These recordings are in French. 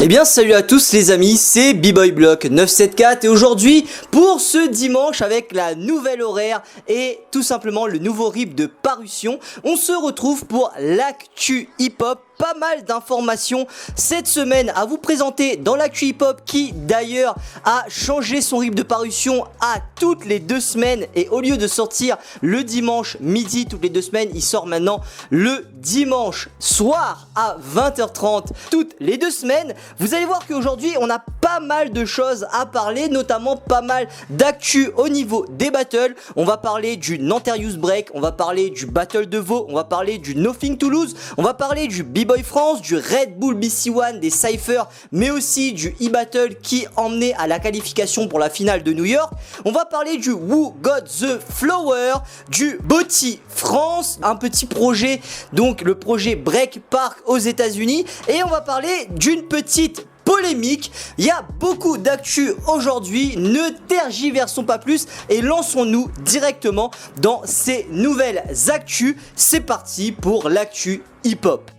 Eh bien salut à tous les amis, c'est B-Boy Block 974 et aujourd'hui pour ce dimanche avec la nouvelle horaire et tout simplement le nouveau RIP de parution, on se retrouve pour l'actu hip-hop. Pas mal d'informations cette semaine à vous présenter dans l'actu hip-hop qui d'ailleurs a changé son rythme de parution à toutes les 2 semaines et au lieu de sortir le dimanche midi toutes les 2 semaines, il sort maintenant le dimanche soir à 20h30 toutes les 2 semaines. Vous allez voir qu'aujourd'hui on a pas mal de choses à parler, notamment pas mal d'actu au niveau des battles. On va parler du Nanterrius Break, on va parler du Battle de Vaud, on va parler du Nothing to Lose, on va parler du B-Boy France, du Red Bull BC1, des Cypher, mais aussi du e-battle qui emmenait à la qualification pour la finale de New York. On va parler du Who Got the Flower, du Botti France, un petit projet, donc le projet Break Park aux États-Unis, et on va parler d'une petite polémique. Il y a beaucoup d'actu aujourd'hui, ne tergiversons pas plus et lançons-nous directement dans ces nouvelles actus. C'est parti pour l'actu hip-hop.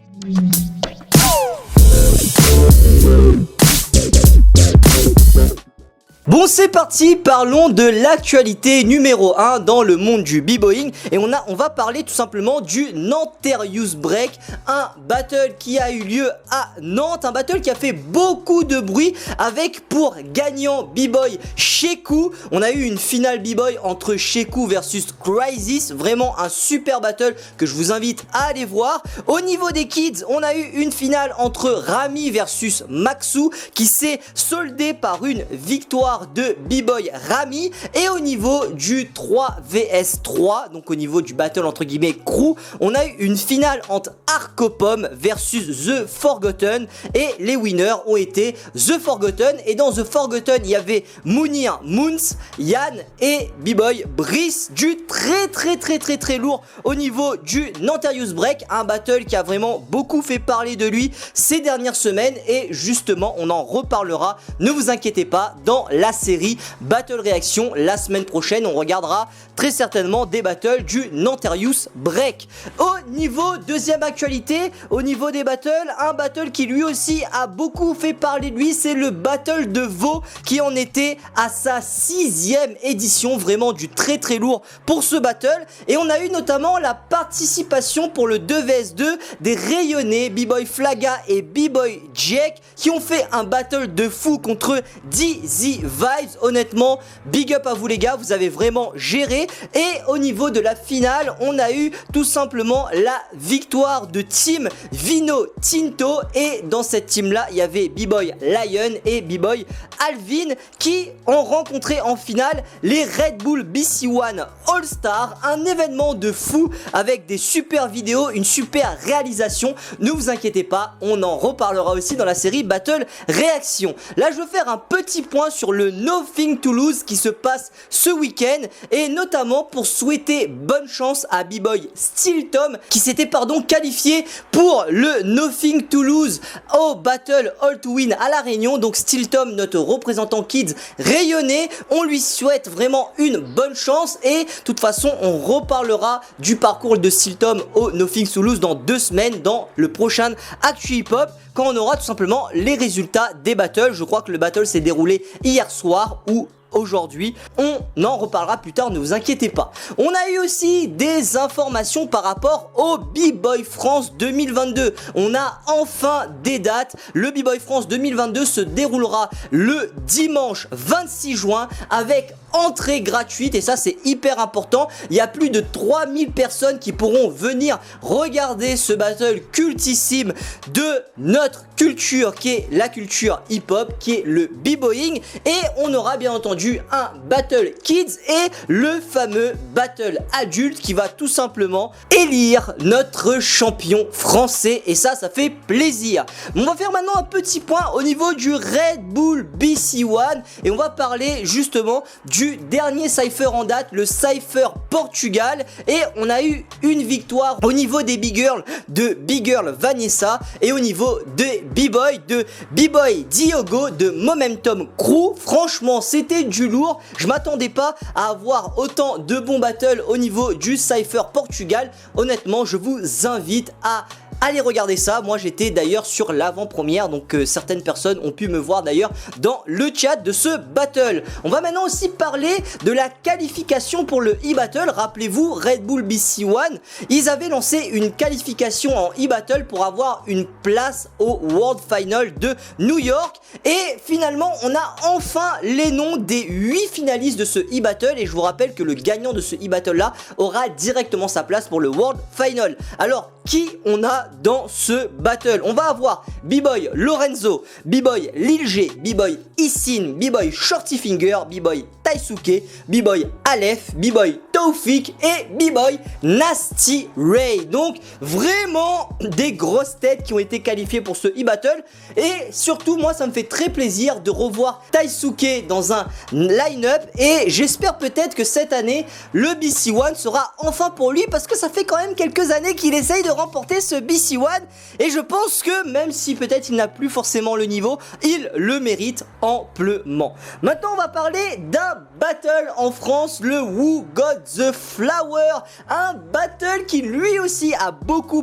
Bon c'est parti, parlons de l'actualité numéro 1 dans le monde du b-boying et on va parler tout simplement du Nanterrius Break, un battle qui a eu lieu à Nantes, un battle qui a fait beaucoup de bruit avec pour gagnant b-boy Sheku. On a eu une finale b-boy entre Sheku versus Crisis, vraiment un super battle que je vous invite à aller voir. Au niveau des kids, on a eu une finale entre Rami versus Maxou qui s'est soldée par une victoire de B-Boy Rami, et au niveau du 3 vs 3, donc au niveau du battle entre guillemets crew, on a eu une finale entre Arcopom versus The Forgotten et les winners ont été The Forgotten, et dans The Forgotten il y avait Mounir Moons, Yann et B-Boy Brice, du très lourd au niveau du Nanterrius Break, un battle qui a vraiment beaucoup fait parler de lui ces dernières semaines et justement on en reparlera, ne vous inquiétez pas, dans la série Battle Réaction la semaine prochaine on regardera très certainement des battles du Nanterrius Break. Au niveau deuxième actualité, au niveau des battles, un battle qui lui aussi a beaucoup fait parler de lui, c'est le Battle de Vaud qui en était à sa 6e édition, vraiment du très lourd pour ce battle, et on a eu notamment la participation pour le 2 vs 2 des rayonnés B-Boy Flaga et B-Boy Jack qui ont fait un battle de fou contre DZ Vibes. Honnêtement, big up à vous les gars, vous avez vraiment géré. Et au niveau de la finale, on a eu tout simplement la victoire de team Vino Tinto, et dans cette team là, il y avait B-Boy Lion et B-Boy Alvin qui ont rencontré en finale les Red Bull BC1 All Star, un événement de fou avec des super vidéos, une super réalisation. Ne vous inquiétez pas, on en reparlera aussi dans la série Battle Réaction. Là, je veux faire un petit point sur le Nothing to Lose qui se passe ce week-end, et notamment pour souhaiter bonne chance à B-Boy Steel Tom qui s'était qualifié pour le Nothing to Lose au Battle All to Win à La Réunion. Donc Steel Tom, notre représentant kids rayonné, on lui souhaite vraiment une bonne chance, et de toute façon on reparlera du parcours de Steel Tom au Nothing to Lose dans 2 semaines dans le prochain Actu Hip Hop, quand on aura tout simplement les résultats des battles. Je crois que le battle s'est déroulé hier soir ou aujourd'hui, on en reparlera plus tard, ne vous inquiétez pas. On a eu aussi des informations par rapport au B-Boy France 2022. On a enfin des dates. Le B-Boy France 2022 se déroulera le dimanche 26 juin avec entrée gratuite, et ça c'est hyper important. Il y a plus de 3000 personnes qui pourront venir regarder ce battle cultissime de notre culture qui est la culture hip-hop, qui est le b-boying, et on aura bien entendu un battle kids et le fameux battle adulte qui va tout simplement élire notre champion français, et ça fait plaisir. On va faire maintenant un petit point au niveau du Red Bull BC1 et on va parler justement du dernier cypher en date, le cypher Portugal, et on a eu une victoire au niveau des big girls de Big Girl Vanessa et au niveau des b-boy de B-Boy Diogo de Momentum Crew. Franchement c'était du lourd, je m'attendais pas à avoir autant de bons battles au niveau du cypher Portugal. Honnêtement je vous invite à allez regarder ça. Moi j'étais d'ailleurs sur l'avant-première, donc certaines personnes ont pu me voir d'ailleurs dans le chat de ce battle. On va maintenant aussi parler de la qualification pour le e-battle. Rappelez-vous, Red Bull BC One, ils avaient lancé une qualification en e-battle pour avoir une place au World Final de New York, et finalement on a enfin les noms des 8 finalistes de ce e-battle, et je vous rappelle que le gagnant de ce e-battle là aura directement sa place pour le World Final. Alors qui on a dans ce battle? On va avoir B-Boy Lorenzo, B-Boy Lil G, B-Boy Isin, B-Boy Shorty Finger, B-Boy Taisuke, B-Boy Aleph, B-Boy Taufik et B-Boy Nasty Ray. Donc vraiment des grosses têtes qui ont été qualifiées pour ce e-battle, et surtout moi ça me fait très plaisir de revoir Taisuke dans un line-up, et j'espère peut-être que cette année le BC One sera enfin pour lui, parce que ça fait quand même quelques années qu'il essaye de remporter ce BC One, et je pense que même si peut-être il n'a plus forcément le niveau, il le mérite amplement. Maintenant on va parler d'un battle en France, le Who Got the Flower, un battle qui lui aussi a beaucoup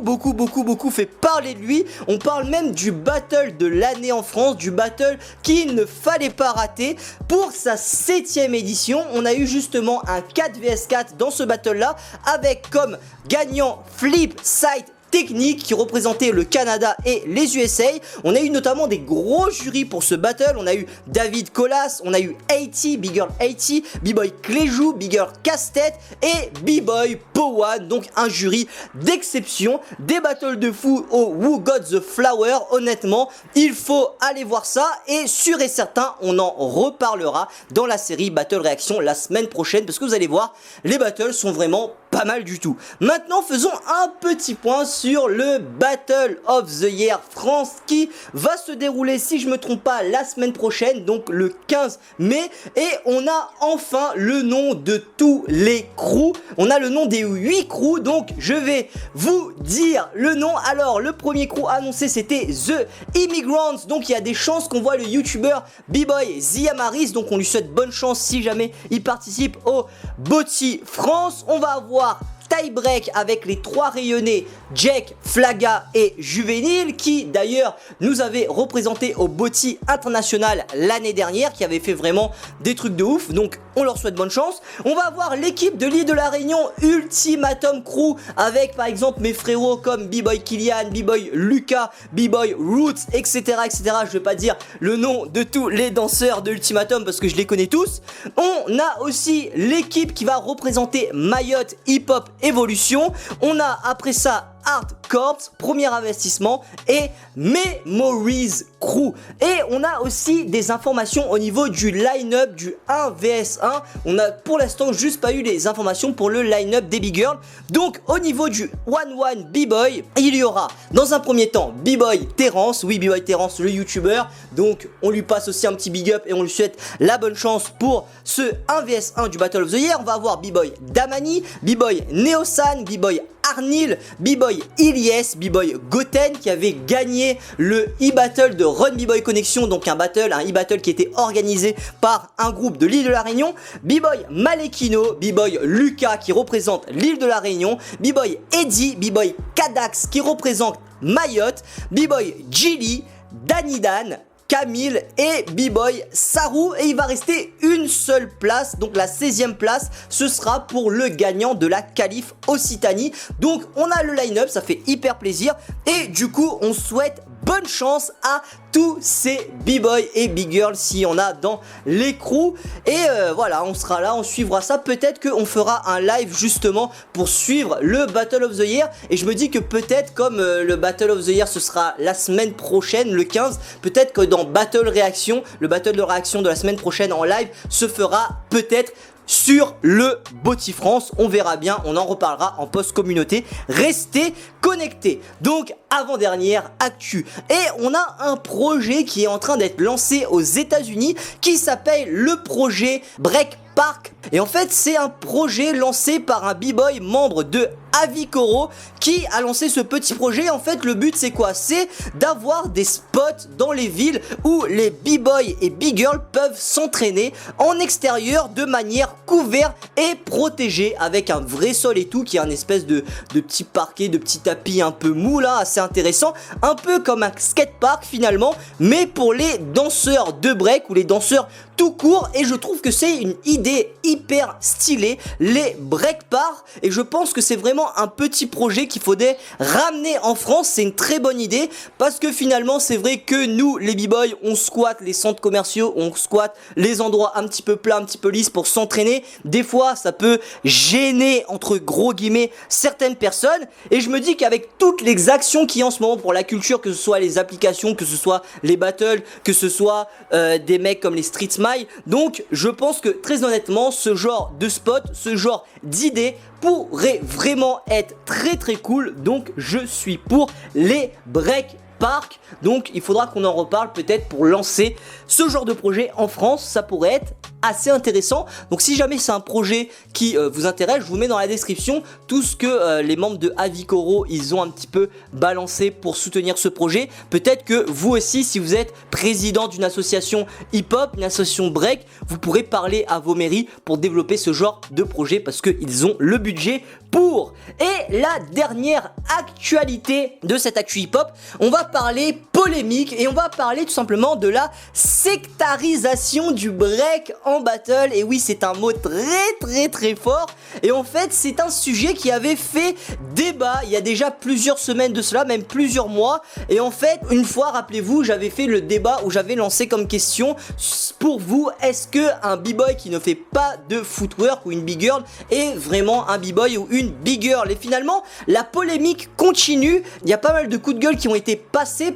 fait parler de lui. On parle même du battle de l'année en France, du battle qu'il ne fallait pas rater. Pour sa 7ème édition, on a eu justement un 4 vs 4 dans ce battle là, avec comme gagnant Flip Side Technique qui représentait le Canada et les USA. On a eu notamment des gros jurys pour ce battle. On a eu David Colas, on a eu 80, Big Girl 80, B-Boy Cléjou, Big Girl Casse-Tête et B-Boy Powan. Donc un jury d'exception. Des battles de fou au Who Got the Flower. Honnêtement, il faut aller voir ça, et sûr et certain, on en reparlera dans la série Battle Réaction la semaine prochaine, parce que vous allez voir, les battles sont vraiment pas mal du tout. Maintenant, faisons un petit point sur le Battle of the Year France qui va se dérouler, si je me trompe pas, la semaine prochaine, donc le 15 mai, et on a enfin le nom de tous les crews. On a le nom des 8 crews, donc je vais vous dire le nom. Alors, le premier crew annoncé, c'était The Immigrants, donc il y a des chances qu'on voit le YouTuber B-Boy Ziamaris, donc on lui souhaite bonne chance si jamais il participe au BOTY France. On va avoir tie-break avec les 3 rayonnés Jack, Flaga et Juvénile, qui d'ailleurs nous avait représenté au BOTY international l'année dernière, qui avait fait vraiment des trucs de ouf, donc on leur souhaite bonne chance. On va avoir l'équipe de l'île de la Réunion Ultimatum Crew, avec par exemple mes frérots comme B-Boy Kylian, B-Boy Lucas, B-Boy Roots, etc., etc. Je vais pas dire le nom de tous les danseurs de Ultimatum parce que je les connais tous. On a aussi l'équipe qui va représenter Mayotte Hip Hop Evolution. On a après ça Art Corps, premier investissement, et Memories Crew. Et on a aussi des informations au niveau du line-up du 1 vs 1. On a pour l'instant juste pas eu les informations pour le line-up des Big Girls. Donc au niveau du 1-1 B-Boy, il y aura dans un premier temps B-Boy Terrence, oui B-Boy Terrence le YouTuber. Donc on lui passe aussi un petit big up et on lui souhaite la bonne chance pour ce 1 vs 1 du Battle of the Year. On va avoir B-Boy Damani, B-Boy Neosan, B-Boy Arnil, B-Boy Ilyes, B-Boy Goten qui avait gagné le e-battle de Run B-Boy Connection, donc un e-battle qui était organisé par un groupe de l'île de la Réunion, B-Boy Malekino, B-Boy Lucas qui représente l'île de la Réunion, B-Boy Eddie, B-Boy Kadax qui représente Mayotte, B-Boy Gilly, Danidan, Camille et B-Boy Saru, et il va rester une seule place, donc la 16e place, ce sera pour le gagnant de la qualif Occitanie. Donc on a le line-up, ça fait hyper plaisir, et du coup on souhaite bonne chance à tous ces B-Boy et Big Girls s'il y en a dans les crews. Et voilà, on sera là, on suivra ça. Peut-être qu'on fera un live justement pour suivre le Battle of the Year. Et je me dis que peut-être comme le Battle of the Year ce sera la semaine prochaine, le 15, peut-être que dans Battle Réaction, le Battle de réaction de la semaine prochaine en live se fera peut-être sur le BOTY France. On verra bien, on en reparlera en post communauté. Restez connectés. Donc avant-dernière actu, et on a un projet qui est en train d'être lancé aux États-Unis qui s'appelle le projet Break Park. Et en fait c'est un projet lancé par un B-Boy membre de Avikoro qui a lancé ce petit projet. En fait, le but c'est quoi? C'est d'avoir des spots dans les villes où les b-boys et b-girls peuvent s'entraîner en extérieur de manière couverte et protégée avec un vrai sol et tout, qui est un espèce de petit parquet, de petit tapis un peu mou là, assez intéressant, un peu comme un skatepark finalement, mais pour les danseurs de break ou les danseurs tout court. Et je trouve que c'est une idée hyper stylée, les breakparks, et je pense que c'est vraiment un petit projet qu'il faudrait ramener en France. C'est une très bonne idée parce que finalement c'est vrai que nous les b-boys on squatte les centres commerciaux, on squatte les endroits un petit peu plats, un petit peu lisses pour s'entraîner. Des fois ça peut gêner entre gros guillemets certaines personnes, et je me dis qu'avec toutes les actions qu'il y a en ce moment pour la culture, que ce soit les applications, que ce soit les battles, que ce soit des mecs comme les Street Smile, donc je pense que très honnêtement ce genre de spot, ce genre d'idée pourrait vraiment être très cool. Donc je suis pour les break park. Donc il faudra qu'on en reparle peut-être pour lancer ce genre de projet en France. Ça pourrait être assez intéressant. Donc si jamais c'est un projet qui vous intéresse, je vous mets dans la description tout ce que les membres de Avikoro ils ont un petit peu balancé pour soutenir ce projet. Peut-être que vous aussi, si vous êtes président d'une association hip-hop, une association break, vous pourrez parler à vos mairies pour développer ce genre de projet parce qu'ils ont le budget pour. Et la dernière actualité de cette actu hip-hop, on va parler polémique et on va parler tout simplement de la sectarisation du break en battle. Et oui, c'est un mot très fort, et en fait c'est un sujet qui avait fait débat il y a déjà plusieurs semaines de cela, même plusieurs mois. Et en fait une fois, rappelez-vous, j'avais fait le débat où j'avais lancé comme question: pour vous, est-ce que un b-boy qui ne fait pas de footwork ou une big girl est vraiment un b-boy ou une big girl? Et finalement la polémique continue, il y a pas mal de coups de gueule qui ont été passés,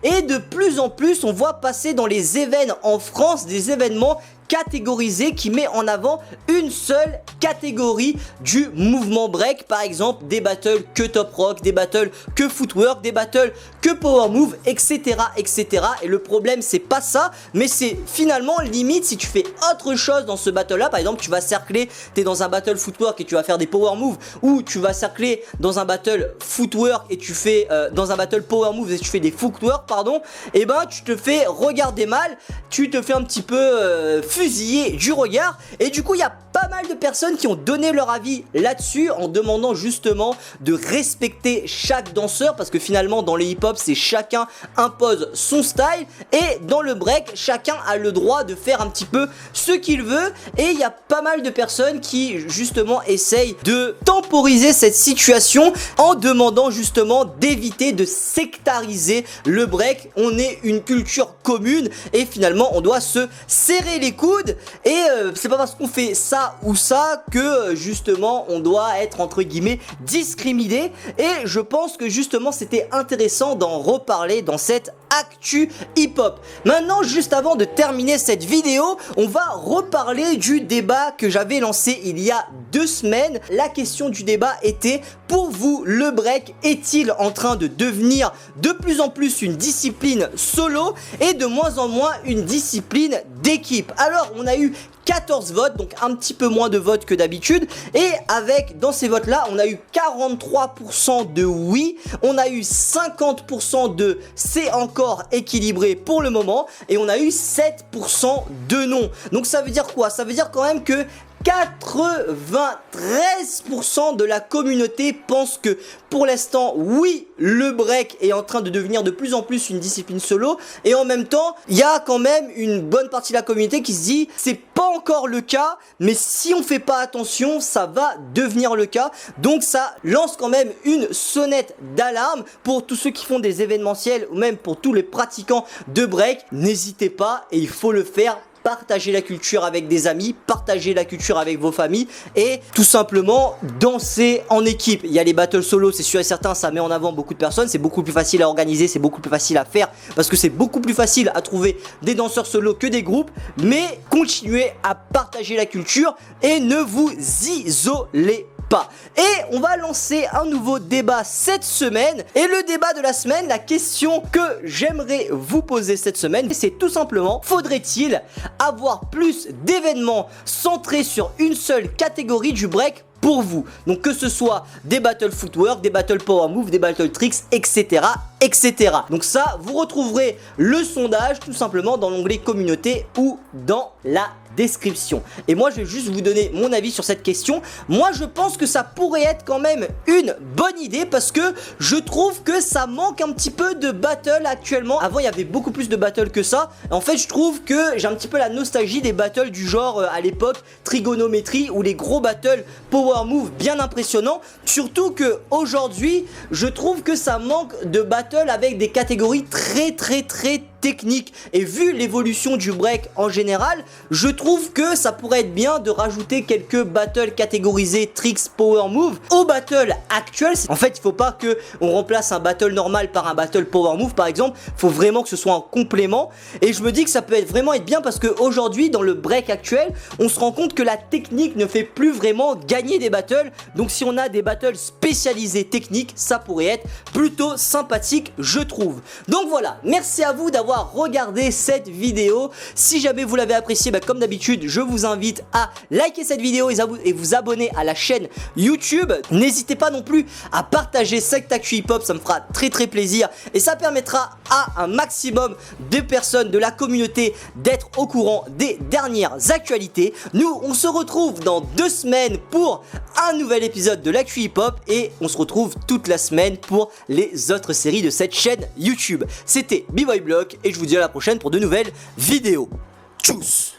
et de plus en plus on voit passer dans les événements en France des événements catégorisé qui met en avant une seule catégorie du mouvement break. Par exemple des battles que top rock, des battles que footwork, des battles que power move, etc etc. Et le problème c'est pas ça, mais c'est finalement limite si tu fais autre chose dans ce battle là. Par exemple tu vas cercler, t'es dans un battle footwork et tu vas faire des power moves, ou tu vas cercler dans un battle footwork et tu fais dans un battle power moves et tu fais des footwork pardon, et ben tu te fais regarder mal, tu te fais un petit peu fusillé du regard. Et du coup il y a pas mal de personnes qui ont donné leur avis là-dessus en demandant justement de respecter chaque danseur, parce que finalement dans les hip-hop c'est chacun impose son style, et dans le break chacun a le droit de faire un petit peu ce qu'il veut. Et il y a pas mal de personnes qui justement essayent de temporiser cette situation en demandant justement d'éviter de sectariser le break. On est une culture commune et finalement on doit se serrer les coudes, et c'est pas parce qu'on fait ça ou ça que justement on doit être entre guillemets discriminé. Et je pense que justement c'était intéressant d'en reparler dans cette actu hip-hop. Maintenant, juste avant de terminer cette vidéo, on va reparler du débat que j'avais lancé il y a 2 semaines. La question du débat était: pour vous, le break est-il en train de devenir de plus en plus une discipline solo et de moins en moins une discipline d'équipe? Alors on a eu 14 votes, donc un petit peu moins de votes que d'habitude, et avec dans ces votes là on a eu 43% de oui, on a eu 50% de c'est encore équilibré pour le moment, et on a eu 7% de non. Donc ça veut dire quoi? Ça veut dire quand même que 93% de la communauté pense que pour l'instant, oui, le break est en train de devenir de plus en plus une discipline solo. Et en même temps, il y a quand même une bonne partie de la communauté qui se dit c'est pas encore le cas, mais si on fait pas attention, ça va devenir le cas. Donc ça lance quand même une sonnette d'alarme pour tous ceux qui font des événementiels, ou même pour tous les pratiquants de break. N'hésitez pas, et il faut le faire. Partagez la culture avec des amis, partagez la culture avec vos familles, et tout simplement danser en équipe. Il y a les battles solo, c'est sûr et certain, ça met en avant beaucoup de personnes, c'est beaucoup plus facile à organiser, c'est beaucoup plus facile à faire, parce que c'est beaucoup plus facile à trouver des danseurs solo que des groupes. Mais continuez à partager la culture et ne vous isolez pas. Et on va lancer un nouveau débat cette semaine, et le débat de la semaine, la question que j'aimerais vous poser cette semaine, c'est tout simplement: faudrait-il avoir plus d'événements centrés sur une seule catégorie du break pour vous. Donc que ce soit des battle footwork, des battle power move, des battle tricks, etc. etc. Donc ça, vous retrouverez le sondage tout simplement dans l'onglet communauté ou dans la description. Et moi je vais juste vous donner mon avis sur cette question. Moi je pense que ça pourrait être quand même une bonne idée parce que je trouve que ça manque un petit peu de battle actuellement. Avant il y avait beaucoup plus de battle que ça. En fait je trouve que j'ai un petit peu la nostalgie des battles du genre à l'époque trigonométrie ou les gros battles power move bien impressionnants. Surtout que aujourd'hui je trouve que ça manque de battle avec des catégories très technique. Et vu l'évolution du break en général, je trouve que ça pourrait être bien de rajouter quelques battles catégorisés tricks power move au battle actuel. En fait il faut pas que on remplace un battle normal par un battle power move par exemple, il faut vraiment que ce soit un complément. Et je me dis que ça peut vraiment être bien parce que aujourd'hui dans le break actuel on se rend compte que la technique ne fait plus vraiment gagner des battles. Donc si on a des battles spécialisés techniques, ça pourrait être plutôt sympathique je trouve. Donc voilà, merci à vous d'avoir regardé cette vidéo. Si jamais vous l'avez apprécié, comme d'habitude je vous invite à liker cette vidéo et vous abonner à la chaîne YouTube. N'hésitez pas non plus à partager cette actu hip hop, ça me fera très plaisir et ça permettra à un maximum de personnes de la communauté d'être au courant des dernières actualités. Nous on se retrouve dans 2 semaines pour un nouvel épisode de l'actu hip hop et on se retrouve toute la semaine pour les autres séries de cette chaîne YouTube. C'était B-Boy Block et je vous dis à la prochaine pour de nouvelles vidéos. Tchuss!